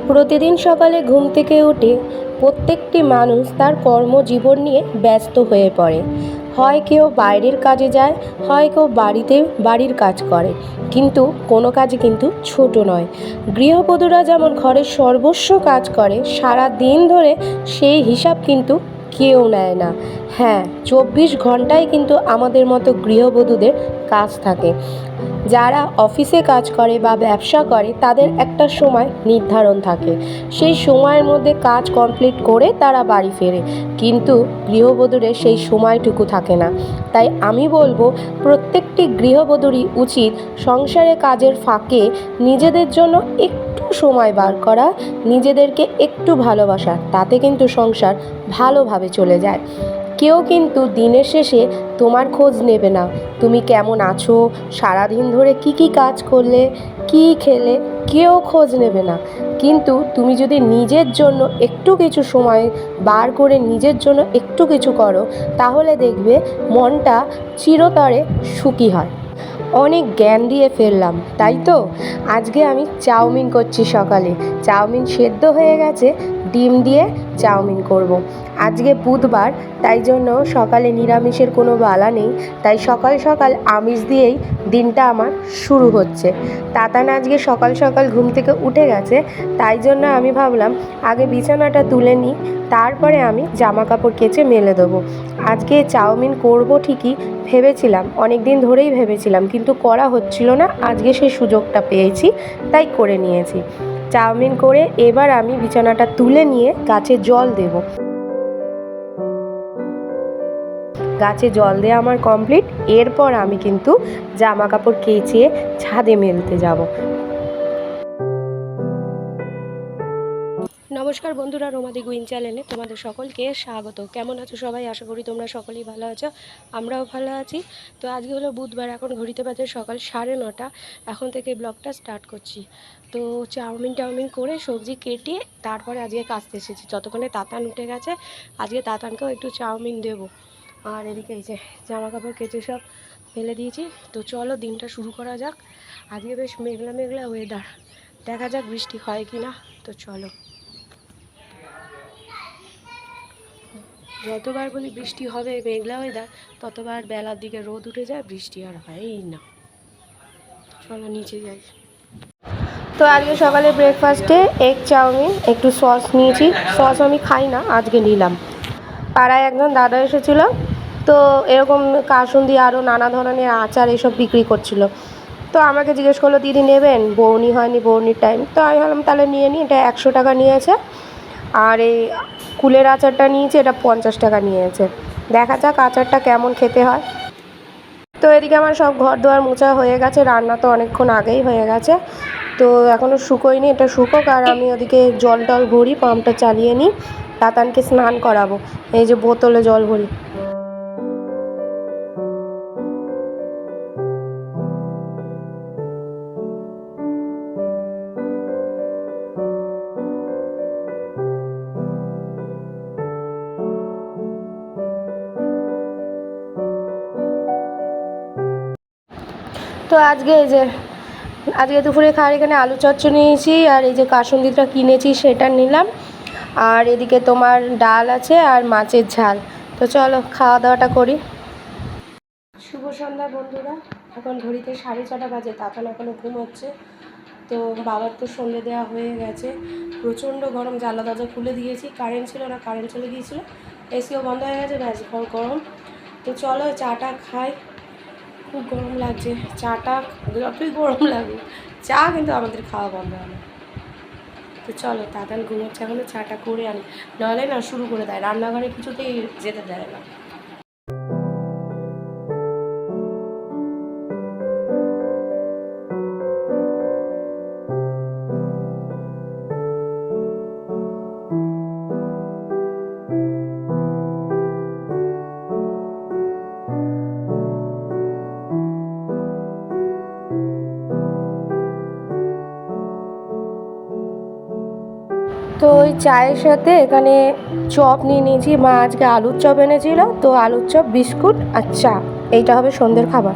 প্রতিদিন সকালে ঘুম থেকে উঠে প্রত্যেকটি মানুষ তার কর্মজীবন নিয়ে ব্যস্ত হয়ে পড়ে। হয় কেউ বাইরের কাজে যায়, হয় কেউ বাড়ির কাজ করে, কিন্তু কোনো কাজই কিন্তু ছোট নয়। গৃহবধূরা যেমন ঘরের সর্বস্ব কাজ করে সারা দিন ধরে, সেই হিসাব কিন্তু কেউ নেয় না। হ্যাঁ, 24 ঘন্টায় কিন্তু আমাদের মতো গৃহবধূদের কাজ থাকে। যারা অফিসে কাজ করে বা ব্যবসা করে তাদের একটা সময় নির্ধারণ থাকে, সেই সময়ের মধ্যে কাজ কমপ্লিট করে তারা বাড়ি ফেরে, কিন্তু গৃহবধূদের সেই সময়টুকু থাকে না। তাই আমি বলবো প্রত্যেকটি গৃহবধূরই উচিত সংসারে কাজের ফাঁকে নিজেদের জন্য একটু সময় বার করা, নিজেদেরকে একটু ভালোবাসা, তাতে কিন্তু সংসার ভালোভাবে চলে যায়। কেউ কিন্তু দিনের শেষে তোমার খোঁজ নেবে না, তুমি কেমন আছো, সারাদিন ধরে কি কাজ করলে, কি খেলে, কেউ খোঁজ নেবে না। কিন্তু তুমি যদি নিজের জন্য একটু কিছু সময় বার করে নিজের জন্য একটু কিছু করো, তাহলে দেখবে মনটা চিরতরে সুখী হয়। অনেক জ্ঞান দিয়ে ফেললাম, তাই তো? আজকে আমি চাউমিন করছি। সকালে চাউমিন সেদ্ধ হয়ে গেছে, ডিম দিয়ে চাউমিন করব। আজকে বুধবার, তাই জন্য সকালে নিরামিষের কোনো বালা নেই, তাই সকাল সকাল আমিষ দিয়েই দিনটা আমার শুরু হচ্ছে। তাতান আজকে সকাল সকাল ঘুম থেকে উঠে গেছে, তাই জন্য আমি ভাবলাম আগে বিছানাটা তুলে নিই, তারপরে আমি জামা কাপড় কেচে মেলে দেবো। আজকে চাউমিন করব ঠিকই ভেবেছিলাম, অনেক দিন ধরেই ভেবেছিলাম, কিন্তু করা হচ্ছিল না। আজকে সেই সুযোগটা পেয়েছি, তাই করে নিয়েছি। চাউমিন করে এবার আমি বিছানাটা তুলে নিয়ে গাছে জল দেব। গাছে জল দেওয়া আমার কমপ্লিট। এরপর আমি কিন্তু জামা কাপড় কেচে ছাদে মেলতে যাব। নমস্কার বন্ধুরা, রোমাদি গুইন চ্যানেলে তোমাদের সকলকে স্বাগত। কেমন আছো সবাই? আশা করি তোমরা সকলেই ভালো আছো, আমরাও ভালো আছি। তো আজকে হলো বুধবার, এখন ঘড়িতে বাজে সকাল 9:30। এখন থেকে ব্লগটা স্টার্ট করছি। তো চাউমিন করে সবজি কেটে তারপরে আজকে কাচতে এসেছি, যতক্ষণে তাতান উঠে গেছে। আজকে তাতানকেও একটু চাউমিন দেবো। আর এদিকে এই যে জামা কাপড় কেচে সব ফেলে দিয়েছি। তো চলো দিনটা শুরু করা যাক। আজকে বেশ মেঘলা মেঘলা ওয়েদার, দেখা যাক বৃষ্টি হয় কি না। তো চলো। যতবার বলি বৃষ্টি হবে মেঘলা ওয়েদার, ততবার বেলার দিকে রোদ উঠে যায়, বৃষ্টি আর হয়ই না। চলো নিচে যাই। তো আজকে সকালে ব্রেকফাস্টে এগ চাউমিন, একটু সস নিয়েছি। সস আমি খাই না, আজকে নিলাম। পাড়ায় একজন দাদা এসেছিল, তো এরকম কাসুন্দি আরও নানা ধরনের আচার এসব বিক্রি করছিল। তো আমাকে জিজ্ঞেস করলো, দিদি নেবেন? বৌনি হয়নি, বৌনির টাইম। তো আমি ভাবলাম তাহলে নিয়ে নিই। এটা 100 টাকা নিয়েছে। আর এই কুলের আচারটা নিয়েছি, এটা 50 টাকা নিয়েছে। দেখা যাক আচারটা কেমন খেতে হয়। তো এদিকে আমার সব ঘর দুয়ার মোছা হয়ে গেছে, রান্না তো অনেকক্ষণ আগেই হয়ে গেছে। তো এখনও শুকোয়নি, এটা শুকোক। আর আমি ওদিকে জল টল ভরি, পাম্পটা চালিয়ে নিই, তাতানকে স্নান করাবো। এই যে বোতলে জল ভরি। তো আজকে দুপুরে খাওয়ার এখানে আলু চচ্চড়ি নিয়েছি, আর এই যে কাসুন্দিটা কিনেছি সেটা নিলাম। আর এদিকে তোমার ডাল আছে আর মাছের ঝাল। তো চলো খাওয়া দাওয়াটা করি। শুভ সন্ধ্যা বন্ধুরা। এখন ঘড়িতে 6:30 বাজে, তখন এখনও ঘুমোচ্ছে। তো বাবার তো সন্ধে দেওয়া হয়ে গেছে। প্রচণ্ড গরম, জানলা দরজা খুলে দিয়েছি, কারেন্ট ছিল না, কারেন্ট চলে গিয়েছিলো, এসিও বন্ধ হয়ে গেছে, ব্যাস ঘর গরম। তো চলো চাটা খাই, খুব গরম লাগছে। চাটা যতই গরম লাগে, চা কিন্তু আমাদের খাওয়া বন্ধ হয় না। তো চলো, তাড়াতাড়ি ঘুমোচ্ছে, এখনো চাটা করে আনি, নাহলে না শুরু করে দেয়, রান্নাঘরে কিছুতেই যেতে দেয় না। তো ওই চায়ের সাথে এখানে চপ নিয়ে নিয়েছি। মা আজকে আলুর চপ এনেছিল, তো আলুর চপ, বিস্কুট আর চা, এইটা হবে সন্ধ্যের খাবার।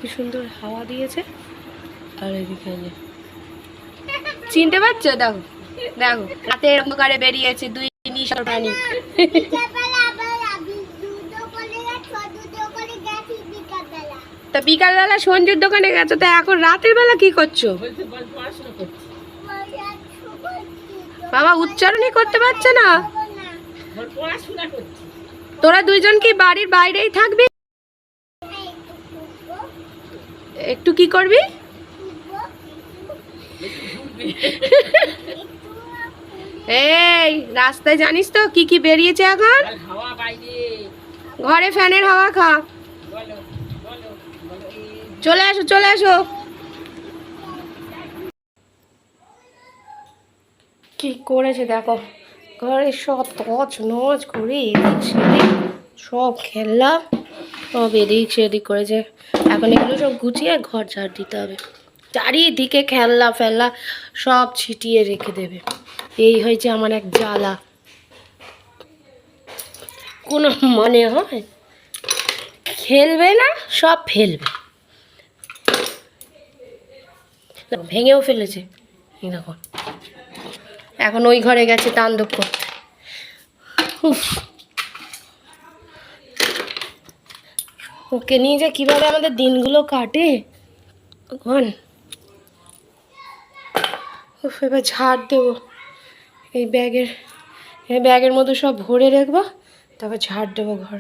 কি সুন্দর হাওয়া দিয়েছে। আর এদিকে চিনতে পারছো? দেখো দেখো, রাতের অন্ধকারে বেরিয়েছে দুই নিশার প্রাণী। তা বিকালবেলা সঞ্জুর দোকানে গেছো, তা এখন রাতের বেলা কি করছো? বাবা উচ্চারণই করতে পারছে না। তোরা দুইজন কি বাড়ির বাইরেই থাকবি? একটু কি করবি? এই রাস্তায় জানিস তো কি কি বেরিয়েছে এখন? ঘরে ফ্যানের হাওয়া খা। চলে আসো চলে আসো। কি করেছে দেখো, ঘরে সব তছ নছ করে এদিক সেদিক সব খেললা সব এদিক সেদিক করেছে। এখন এগুলো সব গুছিয়ে ঘর ঝাড় দিতে হবে। চারিদিকে খেলনা ফেললা সব ছিটিয়ে রেখে দেবে। এই হয়েছে আমার এক জ্বালা, কোনো মনে হয়? খেলবে না, সব ফেলবে। ভেঙেও ফেলেছে দেখো। এখন ওই ঘরে গেছে তাণ্ডব করতে। ওকে নিয়ে যে কীভাবে আমাদের দিনগুলো কাটে ভগবান। এবার ঝাড় দেবো, এই ব্যাগের মধ্যে সব ভরে রাখবো, তারপর ঝাড় দেবো ঘর।